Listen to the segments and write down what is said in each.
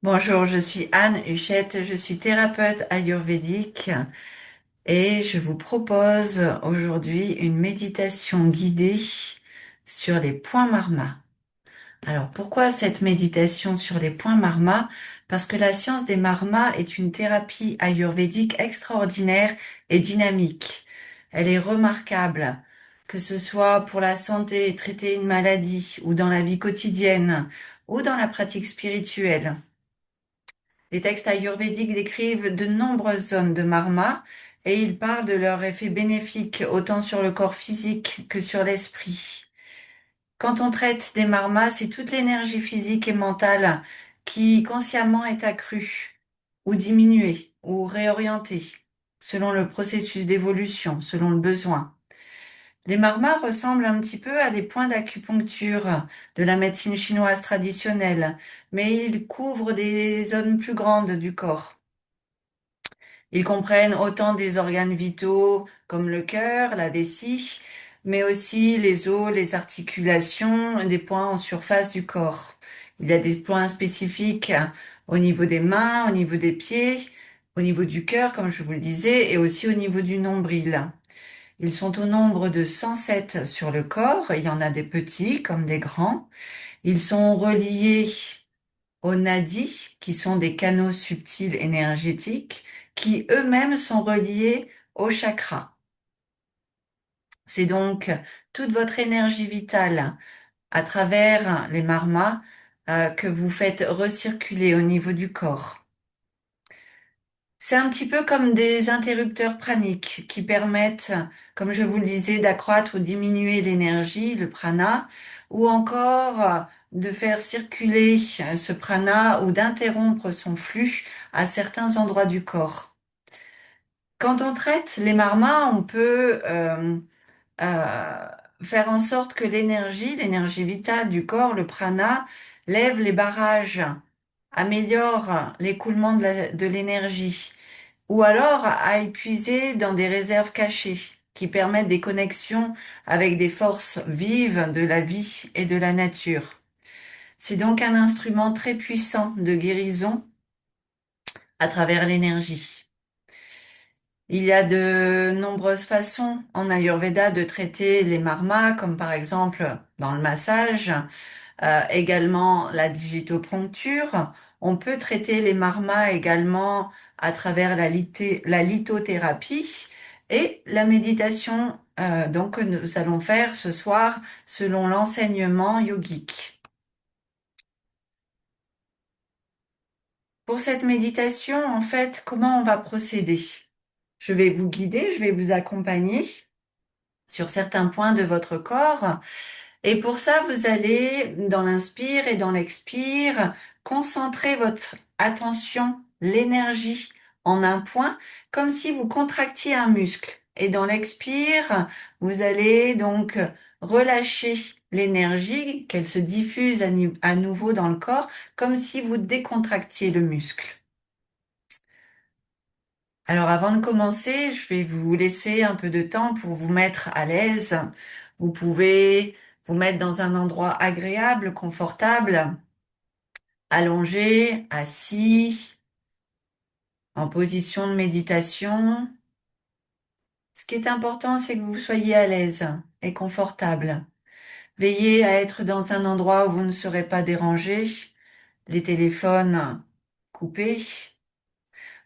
Bonjour, je suis Anne Huchette, je suis thérapeute ayurvédique et je vous propose aujourd'hui une méditation guidée sur les points marmas. Alors pourquoi cette méditation sur les points marmas? Parce que la science des marmas est une thérapie ayurvédique extraordinaire et dynamique. Elle est remarquable, que ce soit pour la santé, traiter une maladie ou dans la vie quotidienne ou dans la pratique spirituelle. Les textes ayurvédiques décrivent de nombreuses zones de marma et ils parlent de leur effet bénéfique autant sur le corps physique que sur l'esprit. Quand on traite des marmas, c'est toute l'énergie physique et mentale qui consciemment est accrue ou diminuée ou réorientée selon le processus d'évolution, selon le besoin. Les marmas ressemblent un petit peu à des points d'acupuncture de la médecine chinoise traditionnelle, mais ils couvrent des zones plus grandes du corps. Ils comprennent autant des organes vitaux comme le cœur, la vessie, mais aussi les os, les articulations, des points en surface du corps. Il y a des points spécifiques au niveau des mains, au niveau des pieds, au niveau du cœur, comme je vous le disais, et aussi au niveau du nombril. Ils sont au nombre de 107 sur le corps. Il y en a des petits comme des grands. Ils sont reliés aux nadis, qui sont des canaux subtils énergétiques, qui eux-mêmes sont reliés aux chakras. C'est donc toute votre énergie vitale à travers les marmas que vous faites recirculer au niveau du corps. C'est un petit peu comme des interrupteurs praniques qui permettent, comme je vous le disais, d'accroître ou diminuer l'énergie, le prana, ou encore de faire circuler ce prana ou d'interrompre son flux à certains endroits du corps. Quand on traite les marmas, on peut euh, faire en sorte que l'énergie vitale du corps, le prana, lève les barrages, améliore l'écoulement de l'énergie ou alors à épuiser dans des réserves cachées qui permettent des connexions avec des forces vives de la vie et de la nature. C'est donc un instrument très puissant de guérison à travers l'énergie. Il y a de nombreuses façons en Ayurveda de traiter les marmas, comme par exemple dans le massage, également la digitoproncture. On peut traiter les marmas également à travers la lithothérapie et la méditation donc que nous allons faire ce soir selon l'enseignement yogique. Pour cette méditation, en fait, comment on va procéder? Je vais vous guider, je vais vous accompagner sur certains points de votre corps. Et pour ça, vous allez, dans l'inspire et dans l'expire, concentrer votre attention, l'énergie en un point, comme si vous contractiez un muscle. Et dans l'expire, vous allez donc relâcher l'énergie, qu'elle se diffuse à nouveau dans le corps, comme si vous décontractiez le muscle. Alors avant de commencer, je vais vous laisser un peu de temps pour vous mettre à l'aise. Vous pouvez vous mettre dans un endroit agréable, confortable, allongé, assis, en position de méditation. Ce qui est important, c'est que vous soyez à l'aise et confortable. Veillez à être dans un endroit où vous ne serez pas dérangé, les téléphones coupés.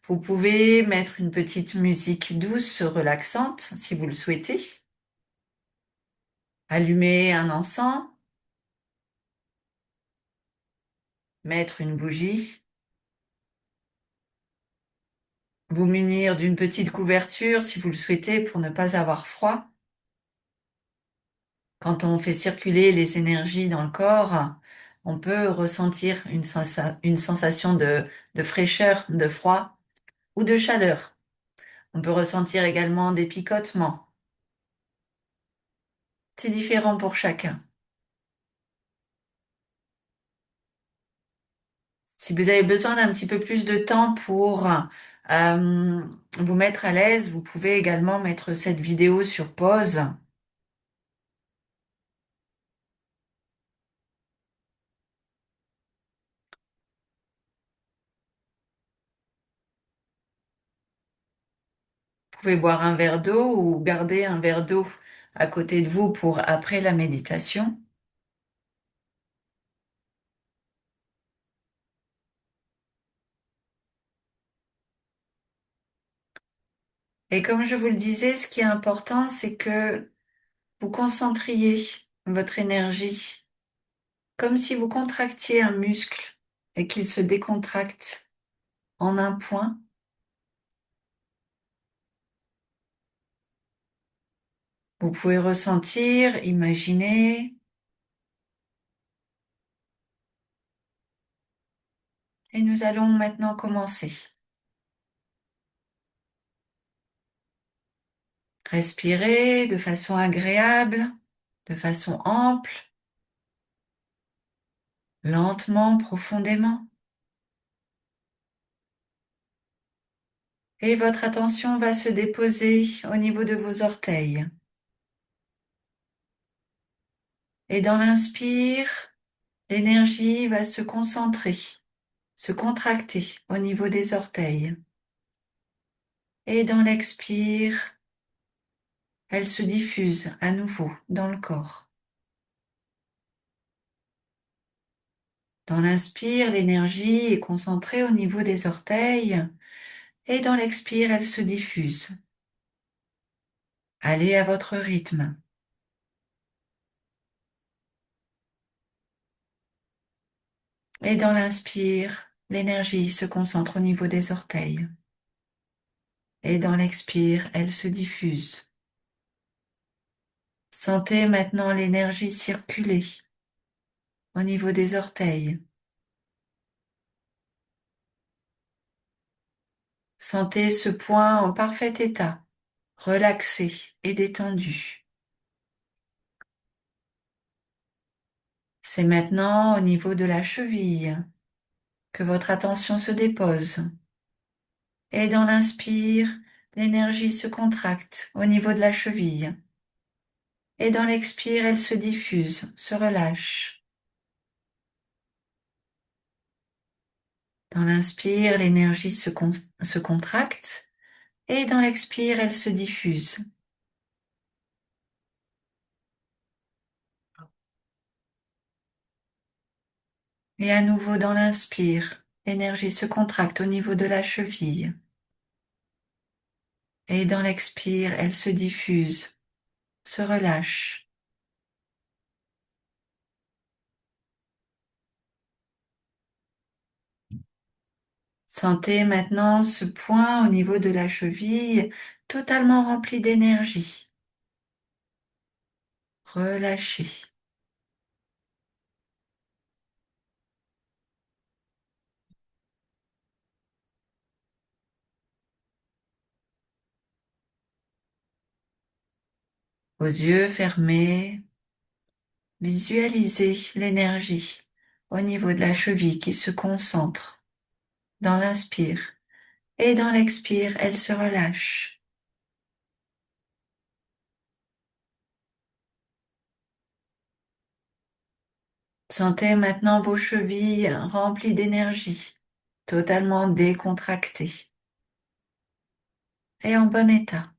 Vous pouvez mettre une petite musique douce, relaxante, si vous le souhaitez. Allumer un encens, mettre une bougie, vous munir d'une petite couverture si vous le souhaitez pour ne pas avoir froid. Quand on fait circuler les énergies dans le corps, on peut ressentir une sensation de fraîcheur, de froid ou de chaleur. On peut ressentir également des picotements. C'est différent pour chacun. Si vous avez besoin d'un petit peu plus de temps pour vous mettre à l'aise, vous pouvez également mettre cette vidéo sur pause. pouvez boire un verre d'eau ou garder un verre d'eau à côté de vous pour après la méditation. Et comme je vous le disais, ce qui est important, c'est que vous concentriez votre énergie comme si vous contractiez un muscle et qu'il se décontracte en un point. Vous pouvez ressentir, imaginer, et nous allons maintenant commencer. Respirez de façon agréable, de façon ample, lentement, profondément. Et votre attention va se déposer au niveau de vos orteils. Et dans l'inspire, l'énergie va se concentrer, se contracter au niveau des orteils. Et dans l'expire, elle se diffuse à nouveau dans le corps. Dans l'inspire, l'énergie est concentrée au niveau des orteils et dans l'expire, elle se diffuse. Allez à votre rythme. Et dans l'inspire, l'énergie se concentre au niveau des orteils. Et dans l'expire, elle se diffuse. Sentez maintenant l'énergie circuler au niveau des orteils. Sentez ce point en parfait état, relaxé et détendu. C'est maintenant au niveau de la cheville que votre attention se dépose. Et dans l'inspire, l'énergie se contracte au niveau de la cheville. Et dans l'expire, elle se diffuse, se relâche. Dans l'inspire, l'énergie se contracte. Et dans l'expire, elle se diffuse. Et à nouveau dans l'inspire, l'énergie se contracte au niveau de la cheville. Et dans l'expire, elle se diffuse, se relâche. Sentez maintenant ce point au niveau de la cheville totalement rempli d'énergie. Relâchez. Vos yeux fermés, visualisez l'énergie au niveau de la cheville qui se concentre dans l'inspire et dans l'expire, elle se relâche. Sentez maintenant vos chevilles remplies d'énergie, totalement décontractées et en bon état.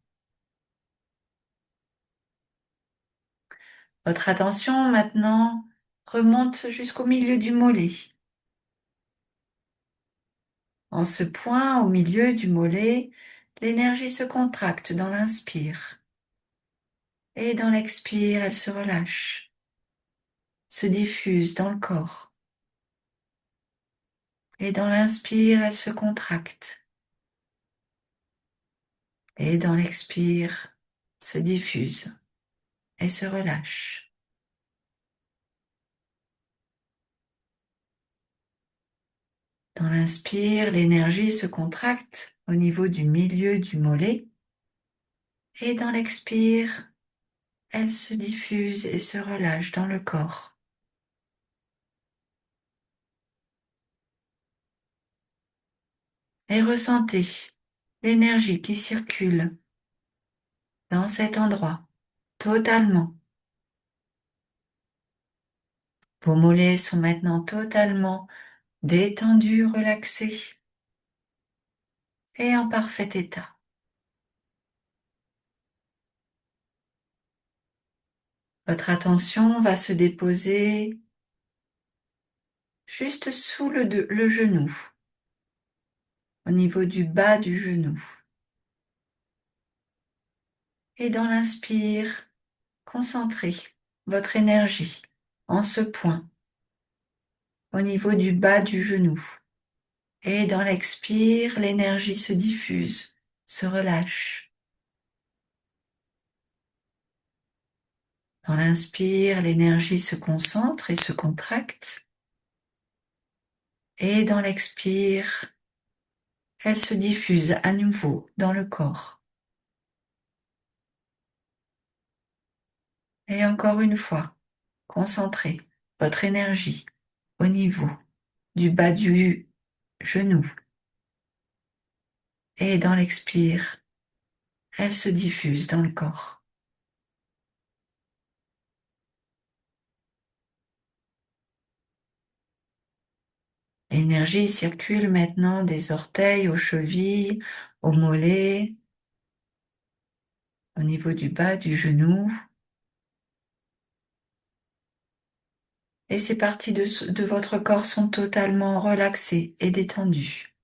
Votre attention maintenant remonte jusqu'au milieu du mollet. En ce point au milieu du mollet, l'énergie se contracte dans l'inspire et dans l'expire, elle se relâche, se diffuse dans le corps. Et dans l'inspire, elle se contracte et dans l'expire, se diffuse et se relâche. Dans l'inspire, l'énergie se contracte au niveau du milieu du mollet et dans l'expire, elle se diffuse et se relâche dans le corps. Et ressentez l'énergie qui circule dans cet endroit totalement. Vos mollets sont maintenant totalement détendus, relaxés et en parfait état. Votre attention va se déposer juste sous le genou, au niveau du bas du genou. Et dans l'inspire, concentrez votre énergie en ce point, au niveau du bas du genou. Et dans l'expire, l'énergie se diffuse, se relâche. Dans l'inspire, l'énergie se concentre et se contracte. Et dans l'expire, elle se diffuse à nouveau dans le corps. Et encore une fois, concentrez votre énergie au niveau du bas du genou. Et dans l'expire, elle se diffuse dans le corps. L'énergie circule maintenant des orteils aux chevilles, aux mollets, au niveau du bas du genou. Et ces parties de votre corps sont totalement relaxées et détendues.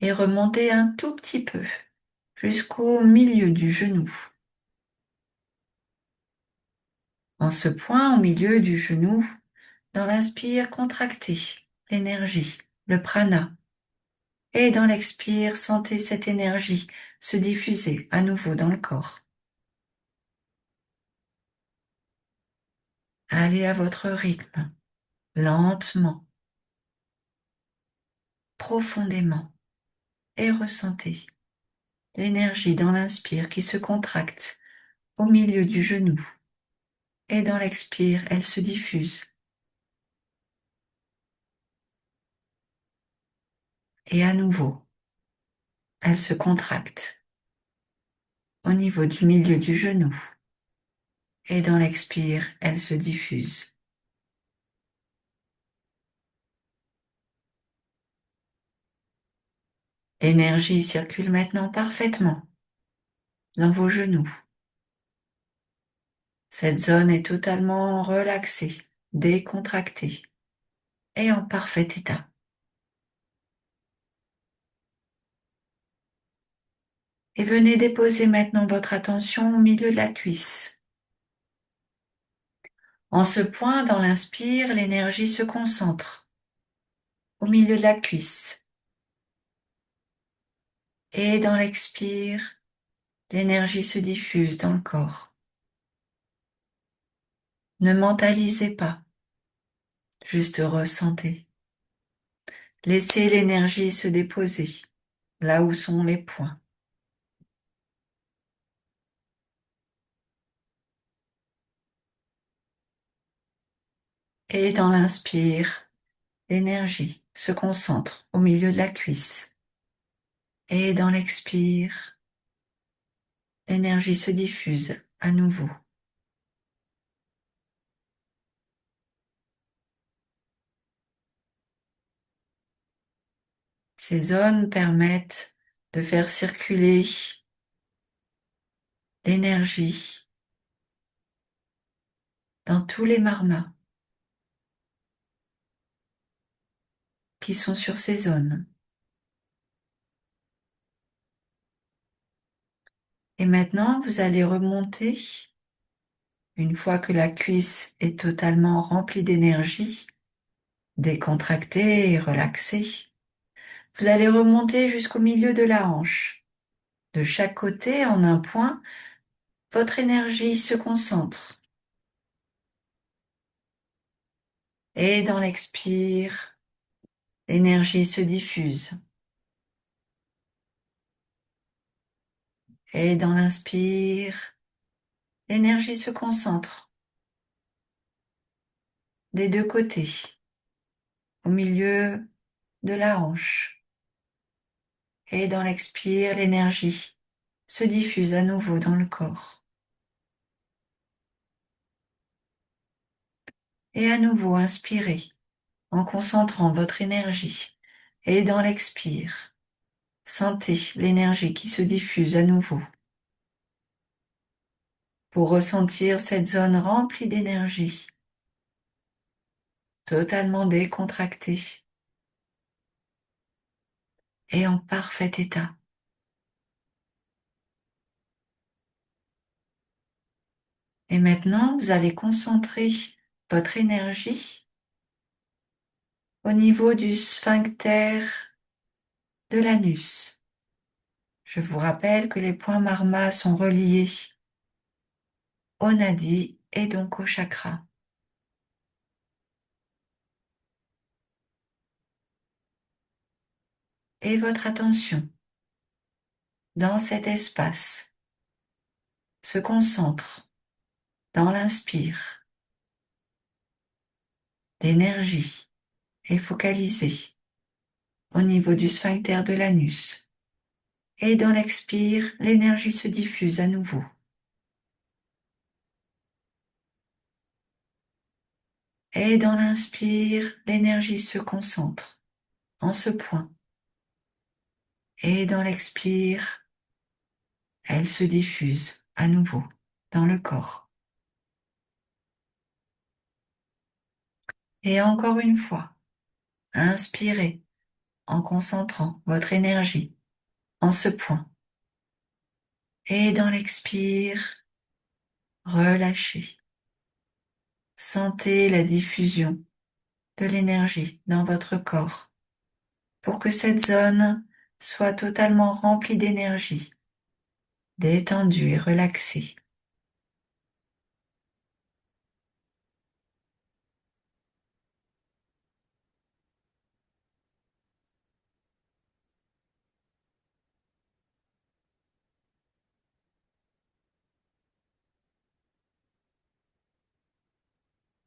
Et remontez un tout petit peu jusqu'au milieu du genou. En ce point au milieu du genou, dans l'inspire, contractez l'énergie, le prana. Et dans l'expire, sentez cette énergie se diffuser à nouveau dans le corps. Allez à votre rythme, lentement, profondément, et ressentez l'énergie dans l'inspire qui se contracte au milieu du genou. Et dans l'expire, elle se diffuse. Et à nouveau, elle se contracte au niveau du milieu du genou. Et dans l'expire, elle se diffuse. L'énergie circule maintenant parfaitement dans vos genoux. Cette zone est totalement relaxée, décontractée et en parfait état. Et venez déposer maintenant votre attention au milieu de la cuisse. En ce point, dans l'inspire, l'énergie se concentre au milieu de la cuisse. Et dans l'expire, l'énergie se diffuse dans le corps. Ne mentalisez pas, juste ressentez. Laissez l'énergie se déposer là où sont les points. Et dans l'inspire, l'énergie se concentre au milieu de la cuisse. Et dans l'expire, l'énergie se diffuse à nouveau. Ces zones permettent de faire circuler l'énergie dans tous les marmas qui sont sur ces zones. Et maintenant, vous allez remonter, une fois que la cuisse est totalement remplie d'énergie, décontractée et relaxée, vous allez remonter jusqu'au milieu de la hanche. De chaque côté, en un point, votre énergie se concentre. Et dans l'expire, l'énergie se diffuse. Et dans l'inspire, l'énergie se concentre des deux côtés, au milieu de la hanche. Et dans l'expire, l'énergie se diffuse à nouveau dans le corps. Et à nouveau, inspirez en concentrant votre énergie. Et dans l'expire, sentez l'énergie qui se diffuse à nouveau. pour ressentir cette zone remplie d'énergie, totalement décontractée et en parfait état. Et maintenant, vous allez concentrer votre énergie au niveau du sphincter de l'anus. Je vous rappelle que les points marma sont reliés au nadi et donc au chakra. Et votre attention dans cet espace se concentre dans l'inspire. L'énergie est focalisée au niveau du sphincter de l'anus. Et dans l'expire, l'énergie se diffuse à nouveau. Et dans l'inspire, l'énergie se concentre en ce point. Et dans l'expire, elle se diffuse à nouveau dans le corps. Et encore une fois, inspirez en concentrant votre énergie en ce point. Et dans l'expire, relâchez. Sentez la diffusion de l'énergie dans votre corps pour que cette zone soit totalement remplie d'énergie, détendue et relaxée.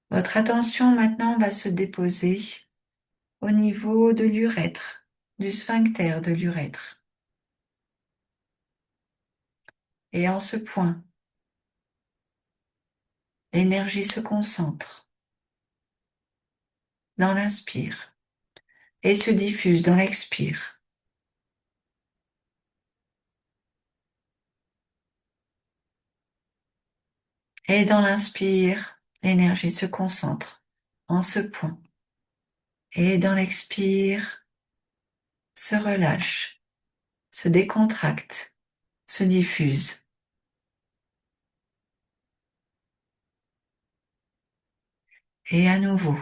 Votre attention maintenant va se déposer au niveau de l'urètre, du sphincter de l'urètre. Et en ce point, l'énergie se concentre dans l'inspire et se diffuse dans l'expire. Et dans l'inspire, l'énergie se concentre en ce point. Et dans l'expire, se relâche, se décontracte, se diffuse. Et à nouveau,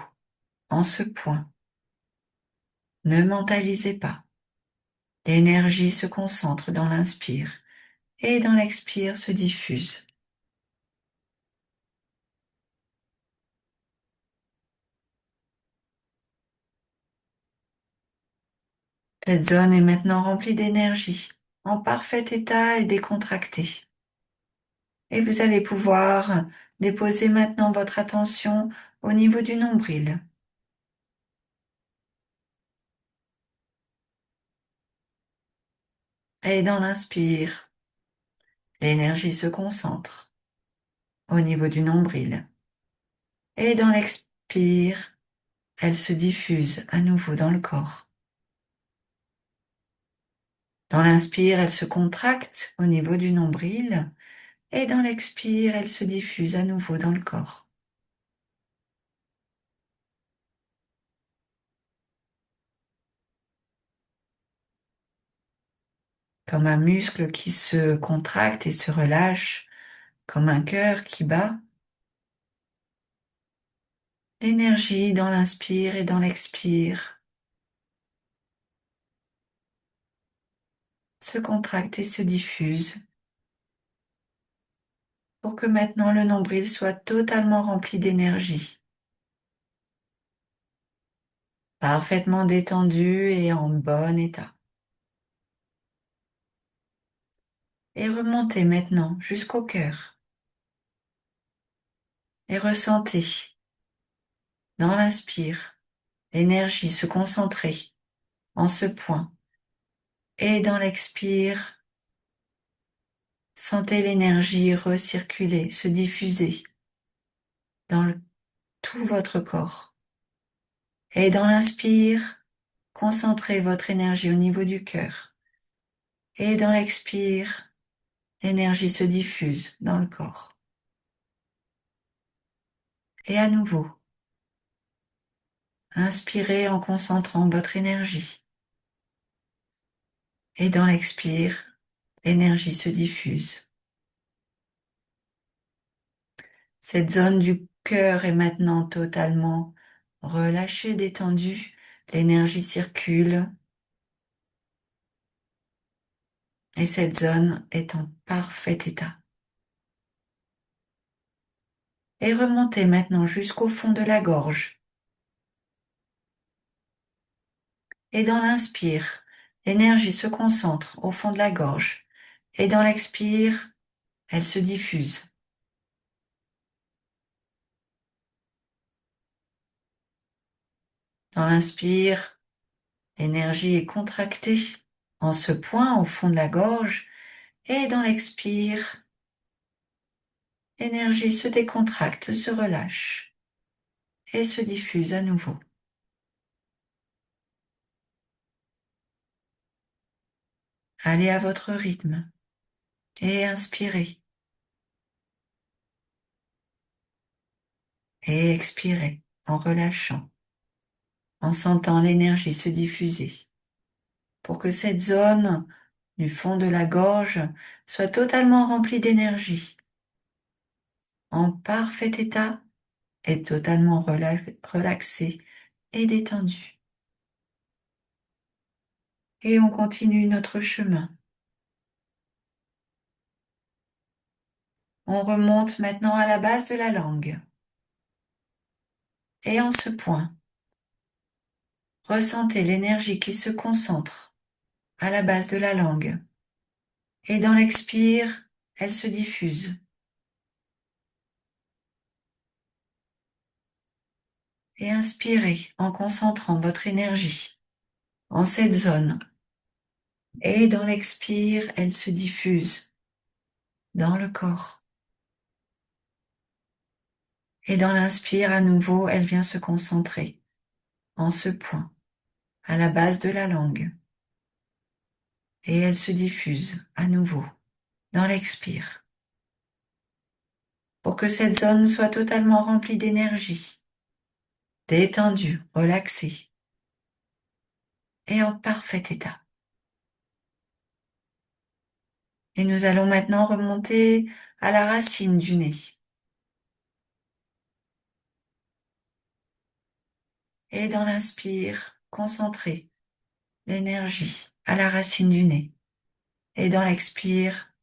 en ce point, ne mentalisez pas. L'énergie se concentre dans l'inspire et dans l'expire se diffuse. Cette zone est maintenant remplie d'énergie, en parfait état et décontractée. Et vous allez pouvoir déposer maintenant votre attention au niveau du nombril. Et dans l'inspire, l'énergie se concentre au niveau du nombril. Et dans l'expire, elle se diffuse à nouveau dans le corps. Dans l'inspire, elle se contracte au niveau du nombril. Et dans l'expire, elle se diffuse à nouveau dans le corps. Comme un muscle qui se contracte et se relâche, comme un cœur qui bat. L'énergie dans l'inspire et dans l'expire se contracte et se diffuse pour que maintenant le nombril soit totalement rempli d'énergie, parfaitement détendu et en bon état. Et remontez maintenant jusqu'au cœur et ressentez dans l'inspire l'énergie se concentrer en ce point et dans l'expire sentez l'énergie recirculer, se diffuser dans tout votre corps. Et dans l'inspire, concentrez votre énergie au niveau du cœur. Et dans l'expire, l'énergie se diffuse dans le corps. Et à nouveau, inspirez en concentrant votre énergie. Et dans l'expire, l'énergie se diffuse. Cette zone du cœur est maintenant totalement relâchée, détendue. L'énergie circule et cette zone est en parfait état. Et remontez maintenant jusqu'au fond de la gorge. Et dans l'inspire, l'énergie se concentre au fond de la gorge. Et dans l'expire, elle se diffuse. Dans l'inspire, l'énergie est contractée en ce point au fond de la gorge. Et dans l'expire, l'énergie se décontracte, se relâche et se diffuse à nouveau. Allez à votre rythme et inspirez et expirez en relâchant, en sentant l'énergie se diffuser pour que cette zone du fond de la gorge soit totalement remplie d'énergie, en parfait état et totalement relaxée et détendue. Et on continue notre chemin. On remonte maintenant à la base de la langue. Et en ce point, ressentez l'énergie qui se concentre à la base de la langue. Et dans l'expire, elle se diffuse. Et inspirez en concentrant votre énergie en cette zone. Et dans l'expire, elle se diffuse dans le corps. Et dans l'inspire, à nouveau, elle vient se concentrer en ce point, à la base de la langue. Et elle se diffuse à nouveau dans l'expire. Pour que cette zone soit totalement remplie d'énergie, détendue, relaxée et en parfait état. Et nous allons maintenant remonter à la racine du nez. Et dans l'inspire, concentrez l'énergie à la racine du nez. Et dans l'expire,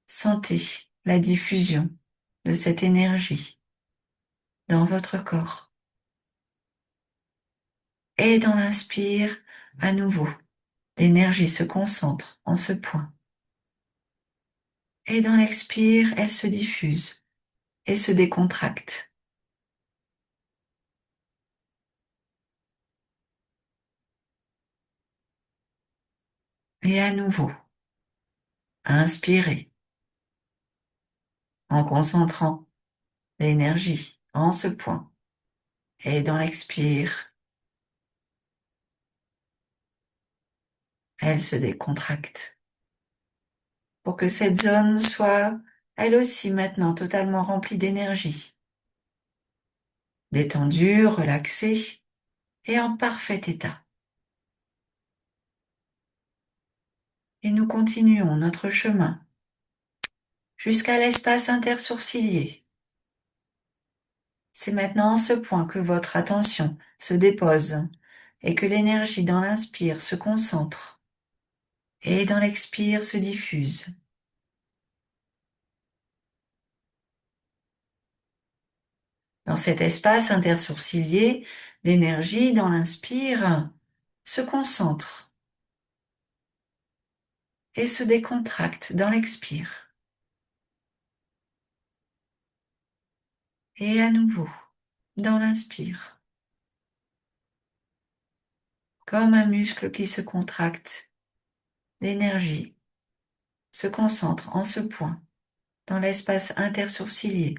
sentez la diffusion de cette énergie dans votre corps. Et dans l'inspire, à nouveau, l'énergie se concentre en ce point. Et dans l'expire, elle se diffuse et se décontracte. Et à nouveau, inspirez en concentrant l'énergie en ce point. Et dans l'expire, elle se décontracte. Pour que cette zone soit, elle aussi maintenant totalement remplie d'énergie, détendue, relaxée et en parfait état. Et nous continuons notre chemin jusqu'à l'espace intersourcilier. C'est maintenant en ce point que votre attention se dépose et que l'énergie dans l'inspire se concentre et dans l'expire se diffuse. Dans cet espace intersourcilier, l'énergie dans l'inspire se concentre et se décontracte dans l'expire. Et à nouveau, dans l'inspire, comme un muscle qui se contracte, l'énergie se concentre en ce point, dans l'espace intersourcilier.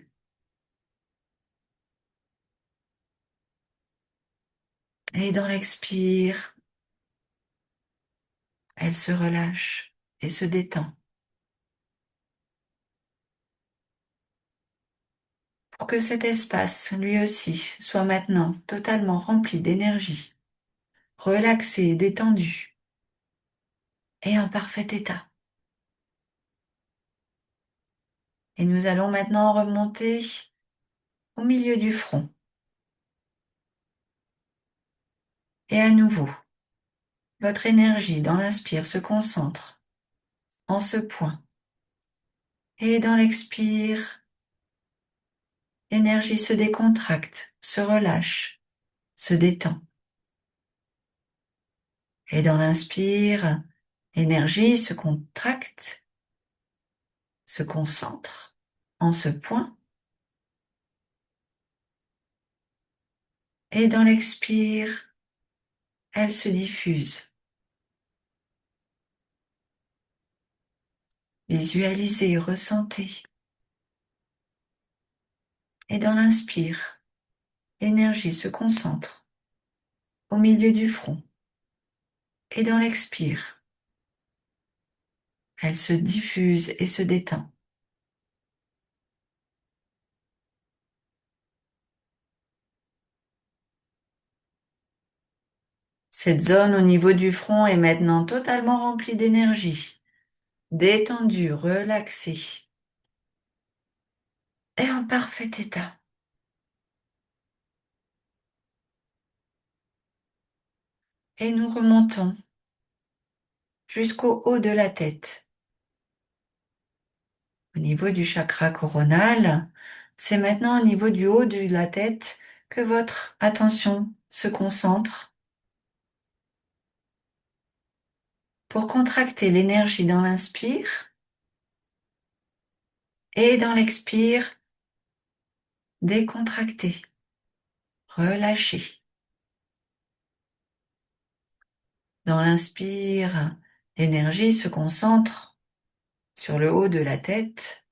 Et dans l'expire, elle se relâche et se détend. pour que cet espace, lui aussi, soit maintenant totalement rempli d'énergie, relaxé, détendu et en parfait état. Et nous allons maintenant remonter au milieu du front. Et à nouveau, votre énergie dans l'inspire se concentre en ce point. Et dans l'expire, l'énergie se décontracte, se relâche, se détend. Et dans l'inspire, l'énergie se contracte, se concentre en ce point. Et dans l'expire, elle se diffuse. Visualisez, ressentez. Et dans l'inspire, l'énergie se concentre au milieu du front. Et dans l'expire, elle se diffuse et se détend. Cette zone au niveau du front est maintenant totalement remplie d'énergie, détendue, relaxée et en parfait état. Et nous remontons jusqu'au haut de la tête. Au niveau du chakra coronal, c'est maintenant au niveau du haut de la tête que votre attention se concentre pour contracter l'énergie dans l'inspire et dans l'expire, décontracter, relâcher. Dans l'inspire, l'énergie se concentre sur le haut de la tête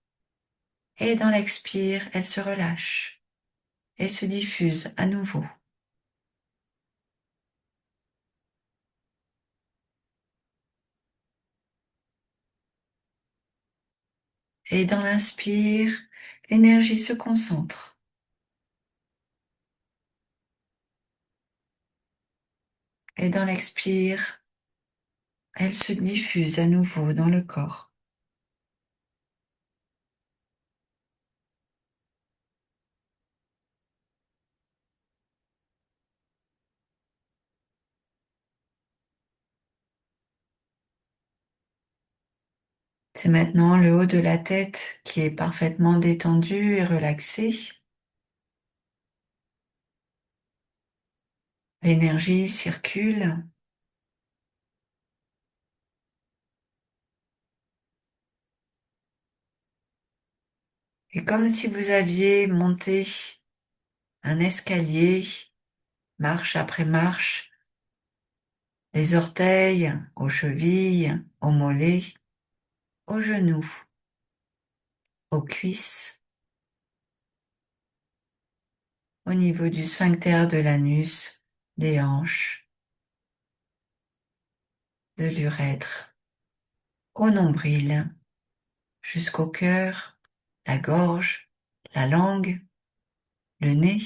et dans l'expire, elle se relâche et se diffuse à nouveau. Et dans l'inspire, l'énergie se concentre. Et dans l'expire, elle se diffuse à nouveau dans le corps. C'est maintenant le haut de la tête qui est parfaitement détendu et relaxé. L'énergie circule. Et comme si vous aviez monté un escalier, marche après marche, des orteils aux chevilles, aux mollets, aux genoux, aux cuisses, au niveau du sphincter de l'anus, des hanches, de l'urètre, au nombril, jusqu'au cœur, la gorge, la langue, le nez,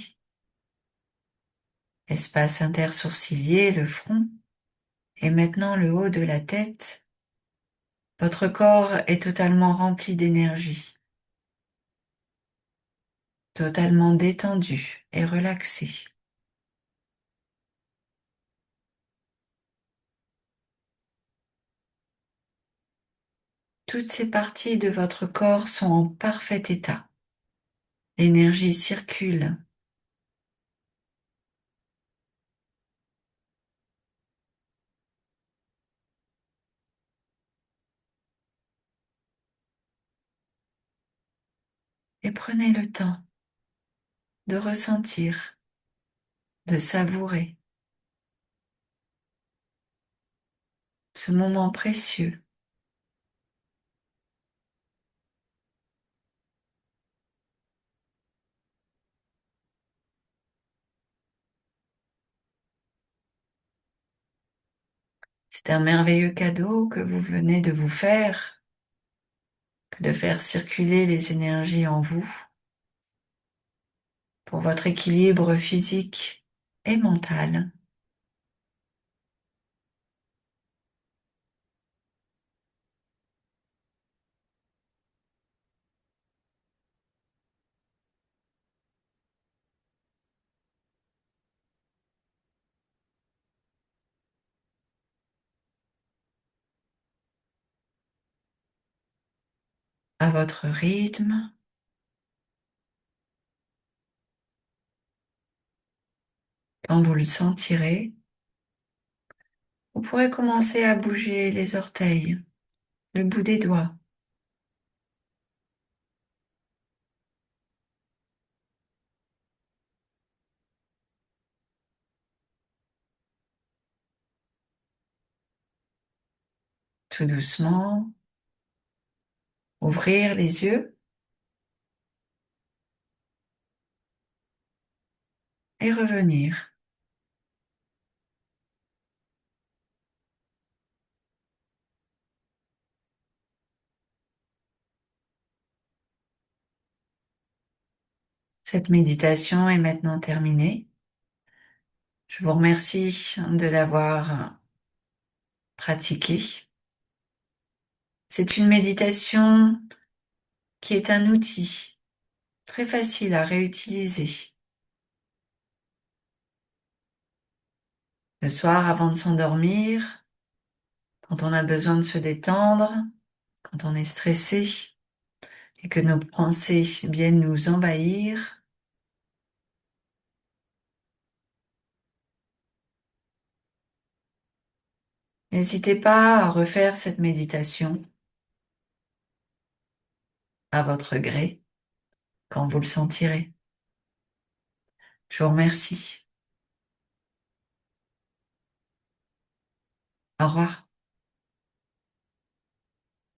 l'espace intersourcilier, le front, et maintenant le haut de la tête. Votre corps est totalement rempli d'énergie, totalement détendu et relaxé. Toutes ces parties de votre corps sont en parfait état. L'énergie circule. Et prenez le temps de ressentir, de savourer ce moment précieux. C'est un merveilleux cadeau que vous venez de vous faire, que de faire circuler les énergies en vous. pour votre équilibre physique et mental. À votre rythme, quand vous le sentirez, vous pourrez commencer à bouger les orteils, le bout des doigts, tout doucement, ouvrir les yeux et revenir. Cette méditation est maintenant terminée. Je vous remercie de l'avoir pratiquée. C'est une méditation qui est un outil très facile à réutiliser. Le soir avant de s'endormir, quand on a besoin de se détendre, quand on est stressé et que nos pensées viennent nous envahir, n'hésitez pas à refaire cette méditation à votre gré quand vous le sentirez. Je vous remercie. Au revoir.